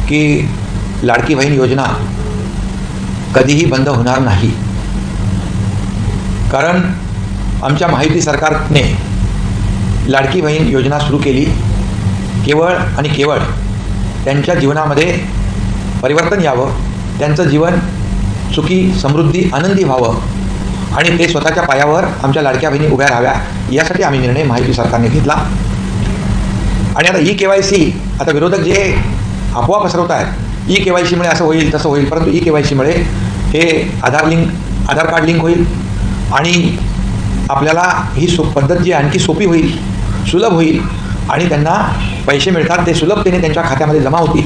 की लाडकी बहीण योजना कधीही बंद होणार नाही, कारण आमच्या महायुती सरकारने लाडकी बहीण योजना सुरू केली केवळ आणि केवळ त्यांच्या जीवनामध्ये परिवर्तन यावं, त्यांचं जीवन सुखी समृद्धी आनंदी व्हावं आणि ते स्वतःच्या पायावर आमच्या लाडक्या बहिणी उभ्या राहाव्या यासाठी आम्ही निर्णय महायुती सरकारने घेतला। आणि आता EKYC, आता विरोधक जे अफवा पसरवत आहेत EKYCमुळे असं होईल तसं होईल, परंतु EKYCमुळे हे आधार कार्ड लिंक होईल आणि आपल्याला ही पद्धत जी आणखी सोपी होईल, सुलभ होईल आणि त्यांना पैसे मिळतात ते सुलभतेने त्यांच्या खात्यामध्ये जमा होतील,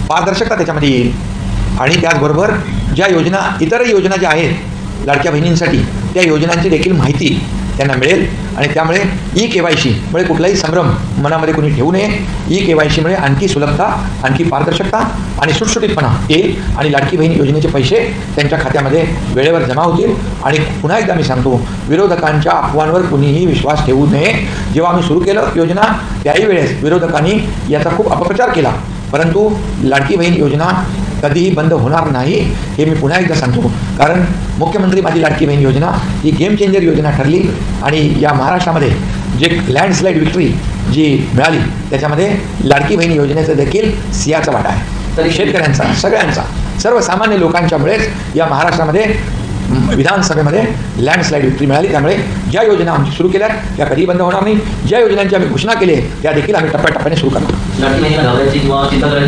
पारदर्शकता त्याच्यामध्ये येईल आणि त्याचबरोबर ज्या योजना इतरही योजना ज्या आहेत लाडक्या बहिणींसाठी त्या योजनांची देखील माहिती त्यांना मिळेल आणि त्यामुळे EKYCमुळे कुठलाही संभ्रम मनामध्ये कोणी ठेवू नये। EKYCमुळे आणखी सुलभता, आणखी पारदर्शकता आणि सुटसुटीतपणा येईल आणि लाडकी बहीण योजनेचे पैसे त्यांच्या खात्यामध्ये वेळेवर जमा होतील। आणि पुन्हा एकदा मी सांगतो, विरोधकांच्या अफवांवर कुणीही विश्वास ठेवू नये। जेव्हा आम्ही सुरू केलं योजना त्याही वेळेस विरोधकांनी याचा खूप अपप्रचार केला, परंतु लाडकी बहीण योजना कधीही बंद होणार नाही हे मी पुन्हा एकदा सांगतो, कारण मुख्यमंत्री माझी लाडकी बहीण योजना ही गेम चेंजर योजना ठरली आणि या महाराष्ट्रामध्ये जे लँडस्लाईड विक्ट्री जी मिळाली त्याच्यामध्ये लाडकी बहीण योजनेचं देखील सिंहाचा वाटा आहे। तर शेतकऱ्यांचा, सगळ्यांचा, सर्वसामान्य लोकांच्यामुळेच या महाराष्ट्रामध्ये विधानसभेमध्ये लँडस्लाईड विक्ट्री मिळाली। त्यामुळे ज्या योजना आम्ही सुरू केल्या त्या कधीही बंद होणार नाही, ज्या योजनांची आम्ही घोषणा केली त्या देखील आम्ही टप्प्याटप्प्याने सुरू करणार।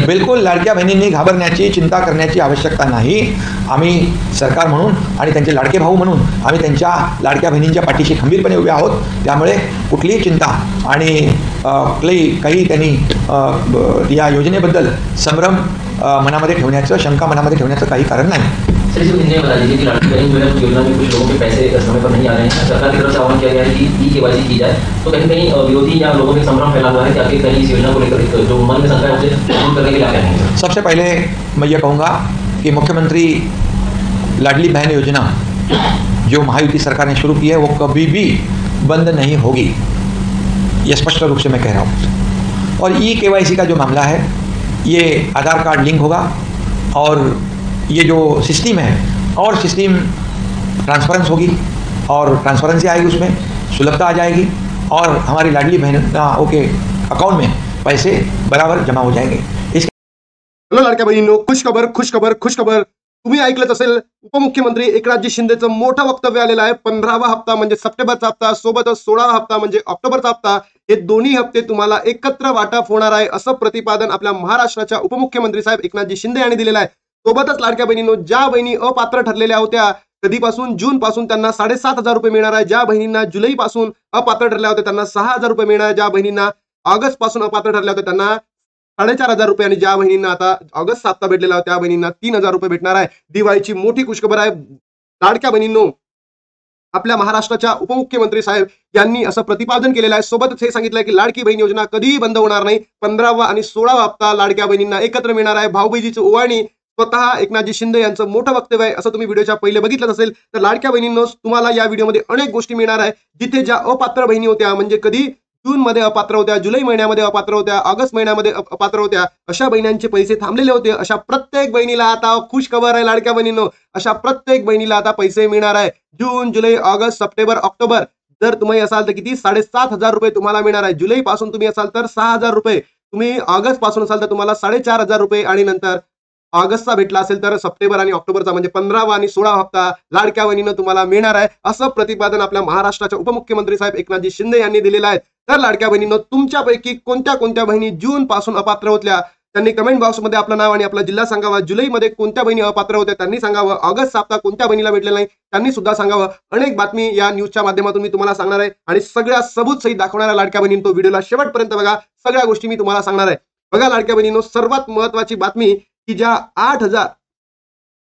बिलकुल लाडक्या बहिणींनी घाबरण्याची, चिंता करण्याची आवश्यकता नाही। आम्ही सरकार म्हणून आणि त्यांचे लाडके भाऊ म्हणून आम्ही त्यांच्या लाडक्या बहिणींच्या पाठीशी खंबीरपणे उभे आहोत। त्यामुळे कुठलीही चिंता आणि काही त्यांनी या योजनेबद्दल संभ्रम मनामध्ये ठेवण्याचं, शंका मनामध्ये ठेवण्याचं काही कारण नाही। सर, इसको हिंदी में बता दीजिए कि लाडकी बहन योजना में कुछ लोगों के पैसे समय पर नहीं आ रहे हैं, सरकार की तरफ से आह्वान किया गया है कि EKYC की जाए, तो कहीं कहीं विरोधी या लोगों में संभ्रम फैला हुआ है कि आखिर कहीं इस योजना को लेकर जो मन में शंका है उसे दूर करने के लिए क्या कहेंगे? सबसे पहले मैं ये कहूँगा कि मुख्यमंत्री लाडली बहन योजना जो महायुति सरकार ने शुरू की है वो कभी भी बंद नहीं होगी, ये स्पष्ट रूप से मैं कह रहा हूँ। और EKYC का जो मामला है ये आधार कार्ड लिंक होगा और ये जो सिस्टम है और सिस्टम ट्रांसपेरेंस होगी और ट्रांसपेरेंसी आएगी, उसमें सुलभता आ जाएगी और हमारी लाडली बहनों के अकाउंट में पैसे बराबर जमा हो जाएंगे। हॅलो लाडक्या बहिणींनो, खुशखबर तुम्ही ऐकलंच असेल, उपमुख्यमंत्री एकनाथजी शिंदेचं मोठं वक्तव्य आलेलं आहे। 15वा हप्ता म्हणजे सप्टेंबरचा हप्ता सोबतच 16वा हप्ता म्हणजे ऑक्टोबरचा हप्ता, हे दोन्ही हप्ते तुम्हाला एकत्र वाटप होणार आहे असं प्रतिपादन आपल्या महाराष्ट्राच्या उपमुख्यमंत्री साहेब एकनाथजी शिंदे यांनी दिलेलं आहे। सोबतच लाडक्या बहिणींनो, ज्या बहिणी अपात्र ठरलेल्या होत्या कधीपासून, जून पासून त्यांना 7,500 रुपये मिळणार आहे, ज्या बहिणींना जुलै पासून अपात्र ठरल्या होत्या त्यांना 6,000 रुपये मिळणार आहे, ज्या बहिणींना ऑगस्ट पासून अपात्र ठरल्या होत्या त्यांना 4,500 रुपये आणि ज्या बहिणींना आता ऑगस्ट हप्ता भेटलेला होता त्या बहिणींना 3,000 रुपये भेटणार आहे। दिवाळीची मोठी खुशखबर आहे लाडक्या बहिणींनो, आपल्या महाराष्ट्राच्या उपमुख्यमंत्री साहेब यांनी असं प्रतिपादन केलेलं आहे। सोबतच हे सांगितलंय की लाडकी बहीण योजना कधीही बंद होणार नाही। 15वा आणि 16वा हप्ता लाडक्या बहिणींना एकत्र मिळणार आहे। भाऊबीजीची ओवाळणी स्वतः एकनाथजी शिंदे यांचं मोठं वक्तव्य आहे, असं तुम्ही व्हिडिओच्या पहिले बघितलं असेल। तर लाडक्या बहिणींनो, तुम्हाला या व्हिडिओमध्ये अनेक गोष्टी मिळणार आहे, जिथे ज्या अपात्र बहिणी होत्या, म्हणजे कधी जून मध्ये अपात्र होत्या, जुलै महिन्यामध्ये अपात्र होत्या, ऑगस्ट महिन्यामध्ये अपात्र होत्या, अशा बहिणींचे पैसे थांबलेले होते, अशा प्रत्येक बहिणीला आता खुश खबर आहे लाडक्या बहिणींनो, अशा प्रत्येक बहिणीला आता पैसे मिळणार आहे। जून, जुलै, ऑगस्ट, सप्टेंबर, ऑक्टोबर जर तुम्ही असाल तर किती 7,500 रुपये तुम्हाला मिळणार आहे। जुलै पासून तुम्ही असाल तर 6,000 रुपये, तुम्ही ऑगस्ट पासून असाल तर तुम्हाला 4,500 रुपये आणि नंतर ऑगस्टचा भेटला असेल तर सप्टेंबर आणि ऑक्टोबरचा म्हणजे 15वा आणि 16वा हप्ता लाडक्या बहिणींना तुम्हाला मिळणार आहे, असं प्रतिपादन आपल्या महाराष्ट्राच्या उपमुख्यमंत्री साहेब एकनाथजी शिंदे यांनी दिलेलं आहे। तर लाडक्या बहिणींनो, तुमच्यापैकी कोणत्या कोणत्या बहिणी जून पासून अपात्र होत्या त्यांनी कमेंट बॉक्समध्ये आपलं नाव आणि आपला जिल्हा सांगावा। जुलैमध्ये कोणत्या बहिणी अपात्र होत्या त्यांनी सांगावं। ऑगस्ट हप्ता कोणत्या बहिणीला भेटलेला नाही त्यांनी सुद्धा सांगावं। अनेक बातमी या न्यूजच्या माध्यमातून मी तुम्हाला सांगणार आहे आणि सगळ्या सबूत सहित दाखवणाऱ्या लाडक्या बहिणींनो, तो व्हिडिओला शेवटपर्यंत बघा, सगळ्या गोष्टी मी तुम्हाला सांगणार आहे। बघा लाडक्या बहिणींनो, सर्वात महत्त्वाची बातमी की ज्या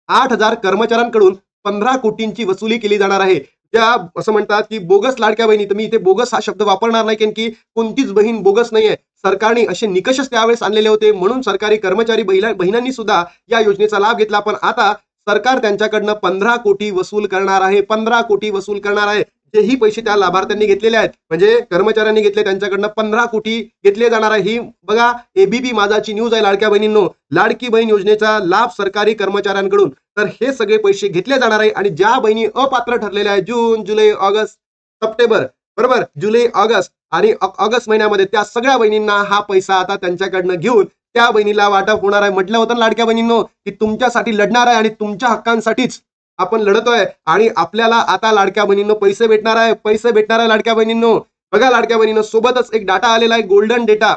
8,000 कर्मचाऱ्यांकडून 15 कोटींची वसुली केली जाणार आहे। त्या असं म्हणतात की बोगस लाडक्या बहिणी, तुम्ही इथे बोगस हा शब्द वापरणार नाही, कारण की कोणतीच बहीण बोगस नाहीये। सरकारने असे निकषच त्यावेळेस आणलेले होते, म्हणून सरकारी कर्मचारी बहिणांनी सुद्धा या योजनेचा लाभ घेतला। पण आता सरकार त्यांच्याकडनं 15 कोटी वसूल करणार आहे, 15 कोटी वसूल करणार आहे। जेही पैसे त्या लाभार्थ्यांनी घेतलेले आहेत म्हणजे कर्मचाऱ्यांनी घेतले त्यांच्याकडनं 15 कोटी घेतले जाणार आहे। ही बघा एबीपी माझाची न्यूज आहे लाडक्या बहिणींनो, लाडकी बहीण योजनेचा लाभ सरकारी कर्मचाऱ्यांकडून तर हे सगळे पैसे घेतले जाणार आहे आणि ज्या बहिणी अपात्र ठरलेल्या आहेत जून जुलै ऑगस्ट सप्टेंबर बरोबर जुलै ऑगस्ट आणि ऑगस्ट महिन्यामध्ये त्या सगळ्या बहिणींना हा पैसा आता त्यांच्याकडनं घेऊन त्या बहिणीला वाटप होणार आहे। म्हटलं होतं लाडक्या बहिणींनो की तुमच्यासाठी लढणार आहे आणि तुमच्या हक्कांसाठीच आपण लढतोय आणि आपल्याला आता लाडक्या बहिणींनो पैसे भेटणार आहे लाडक्या बहिणींनो। बघा लाडक्या बहिणींनो सोबतच एक डाटा आलेला आहे गोल्डन डेटा।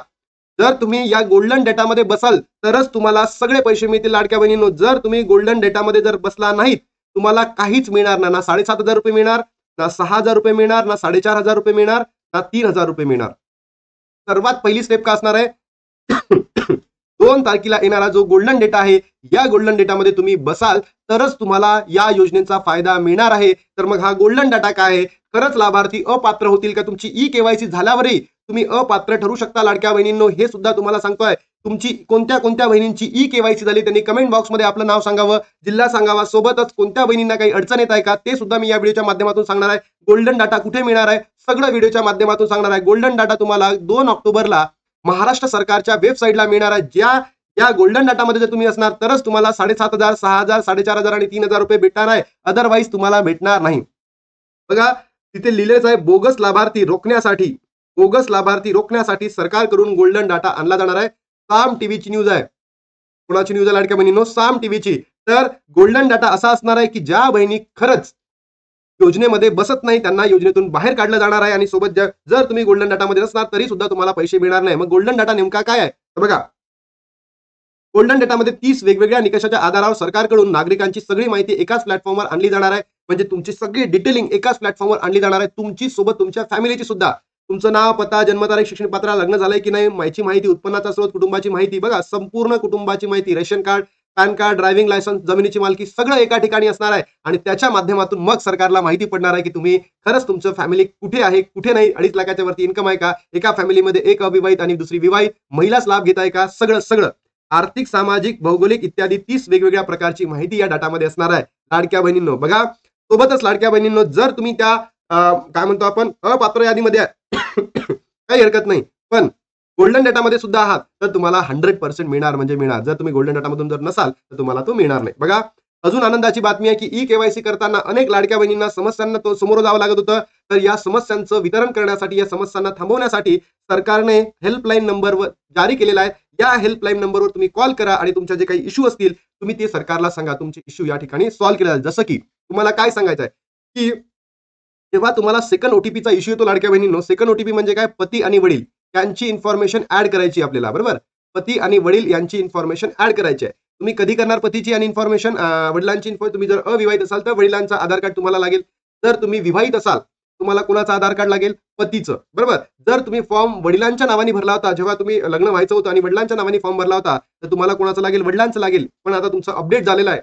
जर तुम्ही या गोल्डन डेटामध्ये बसाल तरच तुम्हाला सगळे पैसे मिळतील लाडक्या बहिणींनो। जर तुम्ही गोल्डन डेटामध्ये जर बसला नाहीत तुम्हाला काहीच मिळणार ना 7,500 रुपये मिळणार ना 6,000 रुपये मिळणार ना 4,500 रुपये मिळणार ना 3,000 रुपये मिळणार। सर्वात पहिली स्टेप का असणार आहे 2 तारखेला येणारा जो गोल्डन डेटा आहे या गोल्डन डेटामध्ये तुम्ही बसाल तरच तुम्हाला या योजनेचा फायदा मिळणार आहे। तर मग हा गोल्डन डाटा काय आहे, खरंच लाभार्थी अपात्र होतील का, तुमची ई-केवायसी झाल्यावरही तुम्ही अपात्र ठरू शकता लाडक्या बहिणींनो, हे सुद्धा तुम्हाला सांगतोय। तुमची कोणत्या कोणत्या बहिणींची ई-केवायसी झाली त्यांनी कमेंट बॉक्समध्ये आपलं नाव सांगावं, जिल्हा सांगावा, सोबतच कोणत्या बहिणींना काही अडचण येत आहे का ते सुद्धा मी या व्हिडिओच्या माध्यमातून सांगणार आहे। गोल्डन डाटा कुठे मिळणार आहे सगळं व्हिडिओच्या माध्यमातून सांगणार आहे। गोल्डन डाटा तुम्हाला 2 ऑक्टोबरला महाराष्ट्र सरकारच्या वेबसाईटला मिळणार आहे। या गोल्डन डाटामध्ये जर तुम्ही असणार तरच तुम्हाला 7,500, 6,000, 4,500 आणि 3,000 रुपये भेटणार आहे, अदरवाईज तुम्हाला भेटणार नाही। बघा तिथे लिहिलेच आहे बोगस लाभार्थी रोखण्यासाठी सरकारकडून गोल्डन डाटा आणला जाणार आहे। साम टीव्हीची न्यूज आहे। कोणाची न्यूज आहे लाडक्या बहिणींनो, साम टीव्हीची। तर गोल्डन डाटा असा असणार आहे की ज्या बहिणी खरंच योजनेमध्ये बसत नाही त्यांना योजनेतून बाहेर काढलं जाणार आहे आणि सोबत जर तुम्ही गोल्डन डाटामध्ये नसणार तरी सुद्धा तुम्हाला पैसे मिळणार नाही। मग गोल्डन डाटा नेमका काय आहे तर बघा गोल्डन डेटामध्ये 30 वेगवेगळ्या निकषाच्या आधारावर सरकारकडून नागरिकांची सगळी माहिती एकाच प्लॅटफॉर्मवर आणली जाणार आहे। म्हणजे तुमची सगळी डिटेलिंग एकाच प्लॅटफॉर्मवर आणली जाणार आहे, तुमची सोबत तुमच्या फॅमिलीची सुद्धा। तुमचं नाव, पत्ता, जन्मतारीख, शिक्षण पात्र, लग्न झालंय की नाही, माहिती उत्पन्नाचा स्रोत, कुटुंबाची माहिती, बघा संपूर्ण कुटुंबाची माहिती, ration card, pan card, driving licence, जमिनीची मालकी सगळं एका ठिकाणी असणार आहे आणि त्याच्या माध्यमातून मग सरकारला माहिती पडणार आहे की तुम्ही खरंच तुमचं फॅमिली कुठे आहे कुठे नाही, 2.5 लाखाच्या वरती इन्कम आहे का, एका फॅमिलीमध्ये एक अविवाहित आणि दुसरी विवाहित महिलाच लाभ घेत आहे का, सगळं आर्थिक, सामाजिक, भौगोलिक इत्यादी 30 वेगवेगळ्या प्रकारची माहिती या डाटामध्ये असणार आहे लाडक्या बहिणींनो। बघा सोबतच लाडक्या बहिणींनो जर तुम्ही त्या काय म्हणतो आपण अपात्र यादीमध्ये काही हरकत नाही पण गोल्डन डेटामध्ये सुद्धा आहात तर तुम्हाला 100% मिळणार म्हणजे मिळणार। जर तुम्ही गोल्डन डेटामधून जर नसाल तर तुम्हाला तो मिळणार नाही। बघा अजून आनंदाची बातमी आहे की ई-केवायसी करताना अनेक लाडक्या बहिणींना समस्यांना तो समोर जावं लागत होतं, तर या समस्यांचं वितरण करण्यासाठी, या समस्यांना थांबवण्यासाठी सरकारने हेल्पलाईन नंबर जारी केलेला आहे। या हेल्पलाईन नंबरवर तुम्ही कॉल करा आणि तुमचे जे काही इश्यू असतील तुम्ही ते सरकारला सांगा, तुमचे इश्यू या ठिकाणी सॉल्व्ह केले जाईल। जसं की तुम्हाला काय सांगायचं आहे की जेव्हा तुम्हाला सेकंड ओटीपीचा इश्यू येतो लाडक्या बहिणींनो, सेकंड ओटीपी म्हणजे काय, पती आणि वडील यांची इन्फॉर्मेशन ऍड करायची आपल्याला, बरोबर, पती आणि वडील यांची इन्फॉर्मेशन ऍड करायची आहे। तुम्ही कधी करणार पतीची आणि इन्फॉर्मेशन, वडिलांची इन्फॉर्मेशन, तुम्ही जर अविवाहित असाल तर वडिलांचा आधार कार्ड तुम्हाला लागेल, जर तुम्ही विवाहित असाल तुम्हाला कुणाचं आधार कार्ड लागेल, पतीचं, बरोबर। जर तुम्ही फॉर्म वडिलांच्या नावाने भरला होता, जेव्हा तुम्ही लग्न व्हायचं होतं आणि वडिलांच्या नावाने फॉर्म भरला होता तर तुम्हाला कोणाचं लागेल, वडिलांचं लागेल, पण आता तुमचं अपडेट झालेलं आहे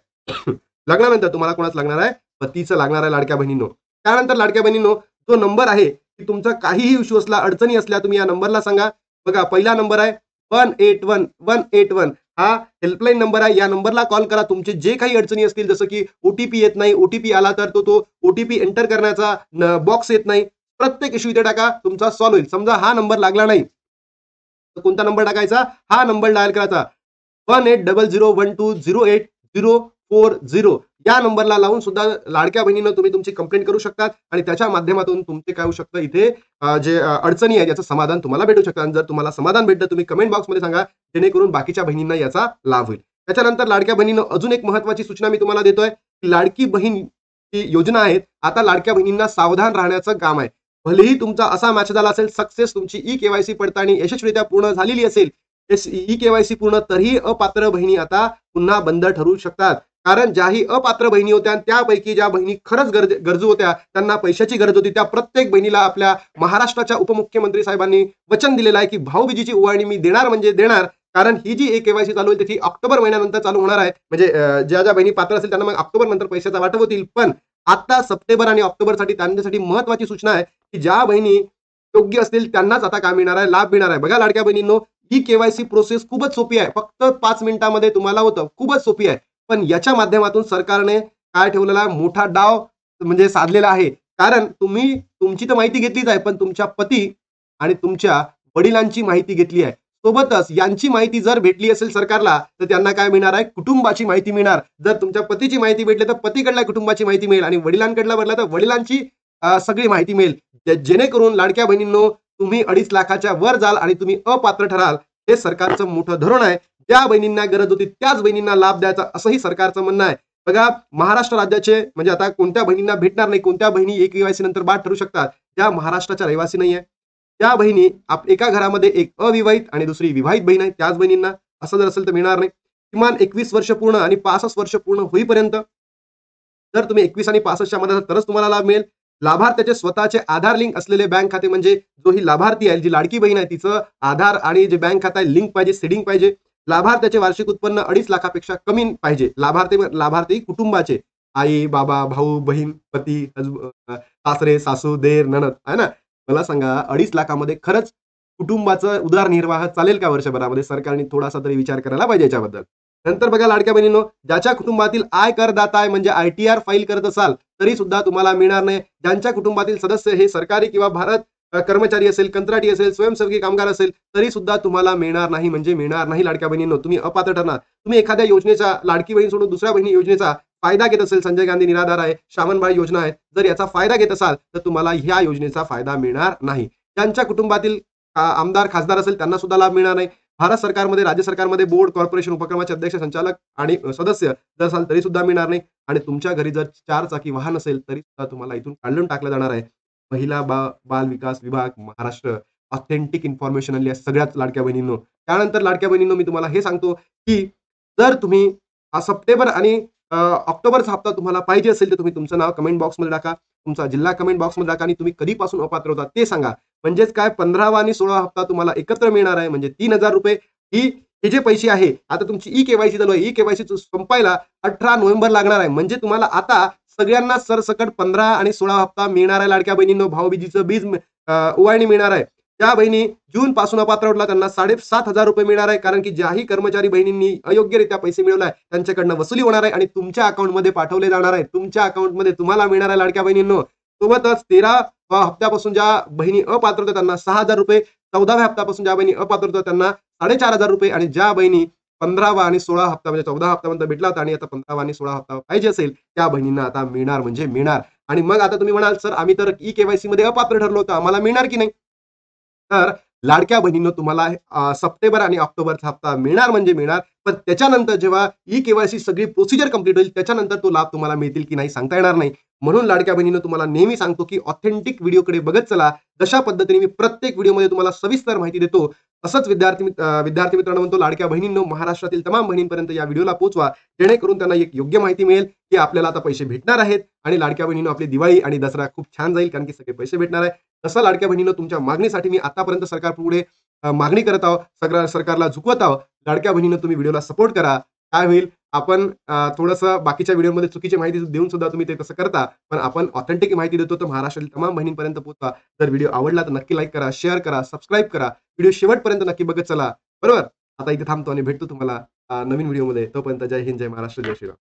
लग्नानंतर तुम्हाला कोणाचं लागणार आहे, पतीचं लागणार आहे लाडक्या बहिणींनो। त्यानंतर लाडक्या बहिणींनो जो नंबर आहे की तुमचा काहीही इश्यू असला, अडचणी असल्या तुम्ही या नंबरला सांगा। बघा पहिला नंबर आहे 181 हा हेल्पलाईन नंबर आहे, या नंबरला कॉल करा। तुमचे जे काही अडचणी असतील, जसं की ओटीपी येत नाही, ओटीपी आला तर तो ओटीपी एंटर करण्याचा बॉक्स येत नाही, प्रत्येक इश्यू इथे टाका, तुमचा सॉल्व्ह होईल। समजा हा नंबर लागला नाही तर कोणता नंबर टाकायचा, हा नंबर डायल करायचा 1800120840 या नंबरला लावून सुद्धा लाडक्या बहिणीनं तुम्ही तुमची कंप्लेंट करू शकतात आणि त्याच्या माध्यमातून तुमचे काय होऊ शकतं, इथे जे अडचणी आहे याचं समाधान तुम्हाला भेटू शकतं। आणि जर तुम्हाला समाधान भेटलं तुम्ही कमेंट बॉक्समध्ये सांगा, जेणेकरून बाकीच्या बहिणींना याचा लाभ होईल। त्याच्यानंतर लाडक्या बहिणीनं अजून एक महत्त्वाची सूचना मी तुम्हाला देतोय की लाडकी बहीण ही योजना आहे, आता लाडक्या बहिणींना सावधान राहण्याचं काम आहे। भलेही तुमचा असा मॅच झाला असेल, सक्सेस तुमची ई-केवायसी पडताळणी यशस्वीरित्या पूर्ण झालेली असेल, ई-केवायसी पूर्ण, तरीही अपात्र बहिणी आता पुन्हा बंद ठरू शकतात। कारण ज्याही अपात्र बहिणी होत्या त्यापैकी ज्या बहिणी खरंच गरजू होत्या, त्यांना पैशाची गरज होती, त्या प्रत्येक बहिणीला आपल्या महाराष्ट्राच्या उपमुख्यमंत्री साहेबांनी वचन दिलेलं आहे की भाऊबीजेची ओवाळणी मी देणार म्हणजे देणार। कारण ही जी ई-केवायसी चालू होईल ती ऑक्टोबर महिन्यानंतर चालू होणार आहे, म्हणजे ज्या बहिणी पात्र असतील त्यांना मग ऑक्टोबर नंतर पैशाचा वाटप होतील। पण आता सप्टेंबर आणि ऑक्टोबरसाठी त्यांच्यासाठी महत्त्वाची सूचना आहे की ज्या बहिणी योग्य असतील त्यांनाच आता काय मिळणार आहे, लाभ मिळणार आहे। बघा लाडक्या बहिणींनो, ही केवायसी प्रोसेस खूपच सोपी आहे, फक्त 5 मिनिटांमध्ये तुम्हाला होतं, खूपच सोपी आहे। पण याच्या माध्यमातून सरकारने काय ठेवलेला मोठा डाव म्हणजे साधलेला आहे, कारण तुम्ही तुमची तर माहिती घेतलीच आहे, पण तुमच्या पती आणि तुमच्या वडिलांची माहिती घेतली आहे. सोबतच यांची माहिती जर भेटली असेल सरकारला तर त्यांना काय मिळणार आहे, कुटुंबाची माहिती मिळणार. जर तुमच्या पतीची माहिती भेटली तर पतीकडल्या कुटुंबाची माहिती मिळेल आणि वडिलांकडला भरला तर वडिलांची सगळी माहिती मिळेल. जेणेकरून लाडक्या बहिणींनो तुम्ही 2.5 लाखाच्या वर जाल आणि तुम्ही अपात्र ठराल. हे सरकारचं मोठं धोरण आहे. ज्या बहिणींना गरज होती त्याच बहिणींना लाभ द्यायचा असंही सरकारचं म्हणणं आहे. बघा महाराष्ट्र राज्याचे म्हणजे आता कोणत्या बहिणींना भेटणार नाही, कोणत्या बहिणी एक केवायसी नंतर बाद ठरू शकतात, ज्या महाराष्ट्राच्या रहिवासी नाही आहे, त्या बहिणी एका घरामध्ये एक अविवाहित आणि दुसरी विवाहित बहीण आहे, त्याच बहिणींना असं जर असेल तर मिळणार नाही. किमान 21 वर्ष पूर्ण आणि 65 वर्ष पूर्ण होईपर्यंत जर तुम्ही 21 आणि 65च्या मध्ये असाल तरच तुम्हाला लाभ मिळेल. लाभार्थ्याचे स्वतःचे आधार लिंक असलेले बँक खाते म्हणजे जो ही लाभार्थी आहे, जी लाडकी बहीण आहे, तिचं आधार आणि जे बँक खातं आहे लिंक पाहिजे, सीडिंग पाहिजे. लाभार्थ्याचे वार्षिक उत्पन्न 2.5 लाखापेक्षा कमी पाहिजे. लाभार्थी कुटुंबाचे आई, बाबा, भाऊ, बहीण, पती, सासरे, सासू, देर, नणद आहे ना. मला सांगा 2.5 लाखामध्ये खरंच कुटुंबाचं उदरनिर्वाह चालेल का वर्षभरामध्ये? सरकारने थोडासा तरी विचार करायला पाहिजे याच्याबद्दल. नंतर बघा लाडक्या बहिणींनो, ज्याच्या कुटुंबातील आयकरदाता आहे म्हणजे ITR फाईल करत असाल तरी सुद्धा तुम्हाला मिळणार नाही. ज्यांच्या कुटुंबातील सदस्य हे सरकारी किंवा भारत कर्मचारी असेल, कंत्राटी असेल, स्वयंसेवकी कामगार असेल तरी सुद्धा तुम्हाला मिळणार नाही म्हणजे मिळणार नाही. लाडक्या बहिणींनो तुम्ही अपात्र ठरणार. तुम्ही एखाद्या योजनेचा, लाडकी बहीण सोडून दुसऱ्या बहिणी योजनेचा फायदा घेत असेल, संजय गांधी निराधार आहे, श्रावणबाळ योजना आहे, जर याचा फायदा घेत असाल तर तुम्हाला ह्या योजनेचा फायदा मिळणार नाही. ज्यांच्या कुटुंबातील आमदार, खासदार असेल त्यांना सुद्धा लाभ मिळणार नाही. भारत सरकारमध्ये, राज्य सरकारमध्ये बोर्ड, कॉर्पोरेशन, उपक्रमाचे अध्यक्ष, संचालक आणि सदस्य जर असाल तरी सुद्धा मिळणार नाही. आणि तुमच्या घरी जर 4 चाकी वाहन असेल तरी सुद्धा तुम्हाला इथून काढून टाकलं जाणार आहे. महिला बाल विकास विभाग महाराष्ट्र ऑथेंटिक इन्फॉर्मेशन आणली आहे सगळ्याच लाडक्या बहिणींनो. त्यानंतर लाडक्या बहिणींनो मी तुम्हाला हे सांगतो की जर तुम्ही सप्टेंबर आणि ऑक्टोबरचा हप्ता तुम्हाला पाहिजे असेल तर तुम्ही तुमचं नाव कमेंट बॉक्समध्ये टाका, तुमचा जिल्हा कमेंट बॉक्समध्ये टाका आणि तुम्ही कधीपासून अपात्र होता ते सांगा. म्हणजेच काय 15वा आणि 16वा हप्ता तुम्हाला एकत्र मिळणार आहे. म्हणजे 3,000 रुपये हे जे पैसे आहे, आता तुमची ई-केवायसी चालू आहे, ई-केवायसी संपायला 18 नोव्हेंबर लागणार आहे. म्हणजे तुम्हाला आता सगळ्यांना सरसकट 15 आणि 16 हप्ता मिळणार आहे. लाडक्या बहिणींनो भाऊबीजीचं बीज ओवाळणी मिळणार आहे. ज्या बहिणी जून पासून अपात्र होतला त्यांना 7,500 रुपये मिळणार आहे. कारण की ज्याही कर्मचारी बहिणींनी अयोग्यरित्या पैसे मिळवलाय त्यांच्याकडनं वसुली होणार आहे आणि तुमच्या अकाउंटमध्ये पाठवले जाणार आहे. तुमच्या अकाउंटमध्ये तुम्हाला मिळणार आहे लाडक्या बहिणींनो. सोबतच 13व्या हप्त्यापासून ज्या बहिणी अपात्र होत्या त्यांना 6,000 रुपये, 14व्या हप्त्यापासून ज्या बहिणी अपात्र होत्या त्यांना 4,500 रुपये आणि ज्या बहिणी 15वा आणि 16 हप्ता म्हणजे 14 हप्त्यापर्यंत भेटला होता आणि आता 15वा आणि 16 हप्ता पाहिजे असेल त्या बहिणींना आता मिळणार म्हणजे मिळणार. आणि मग आता तुम्ही म्हणाल सर आम्ही तर ई-केवायसी मध्ये अपात्र ठरलो होतो, आम्हाला मिळणार की नाही? तर लाडक्या बहिणींनो तुम्हाला सप्टेंबर आणि ऑक्टोबरचा हप्ता मिळणार म्हणजे मिळणार. पण त्याच्यानंतर जेव्हा ई-केवायसी सगळी प्रोसिजर कंप्लीट होईल त्याच्यानंतर तो लाभ तुम्हाला मिळतील की नाही सांगता येणार नाही. म्हणून लाडक्या बहिणींनो तुम्हाला नेहमी सांगतो की ऑथेंटिक व्हिडिओकडे बघत चला. जशा पद्धतीने मी प्रत्येक व्हिडिओमध्ये तुम्हाला सविस्तर माहिती देतो तसंच विद्यार्थी मित्रांनो म्हणतो लाडक्या बहिणींनो महाराष्ट्रातील तमाम बहिणींपर्यंत या व्हिडिओला पोहोचवा जेणेकरून त्यांना एक योग्य माहिती मिळेल की आपल्याला आता पैसे भेटणार आहेत. आणि लाडक्या बहिणींनो आपली दिवाळी आणि दसरा खूप छान जाईल कारण की सगळे पैसे भेटणार आहे. तसं लाडक्या बहिणींनो तुमच्या मागणीसाठी मी आतापर्यंत सरकारपुढे मागणी करत आहोत, सरकारला झुकवत आहोत. लाडक्या बहिणींनो तुम्ही व्हिडिओला सपोर्ट करा. काय होईल आपण थोडंसं बाकीच्या व्हिडिओमध्ये चुकीची माहिती देऊन सुद्धा तुम्ही ते तसं करता, पण आपण ऑथेंटिक माहिती देतो तर महाराष्ट्रातील तमाम बहिणींपर्यंत पोहोचवा. जर व्हिडिओ आवडला तर नक्की लाईक करा, शेअर करा, सबस्क्राईब करा. व्हिडिओ शेवटपर्यंत नक्की बघत चला. बरोबर. आता इथे थांबतो आणि भेटतो तुम्हाला नवीन व्हिडिओमध्ये. तोपर्यंत जय हिंद, जय महाराष्ट्र, जय श्रीराम.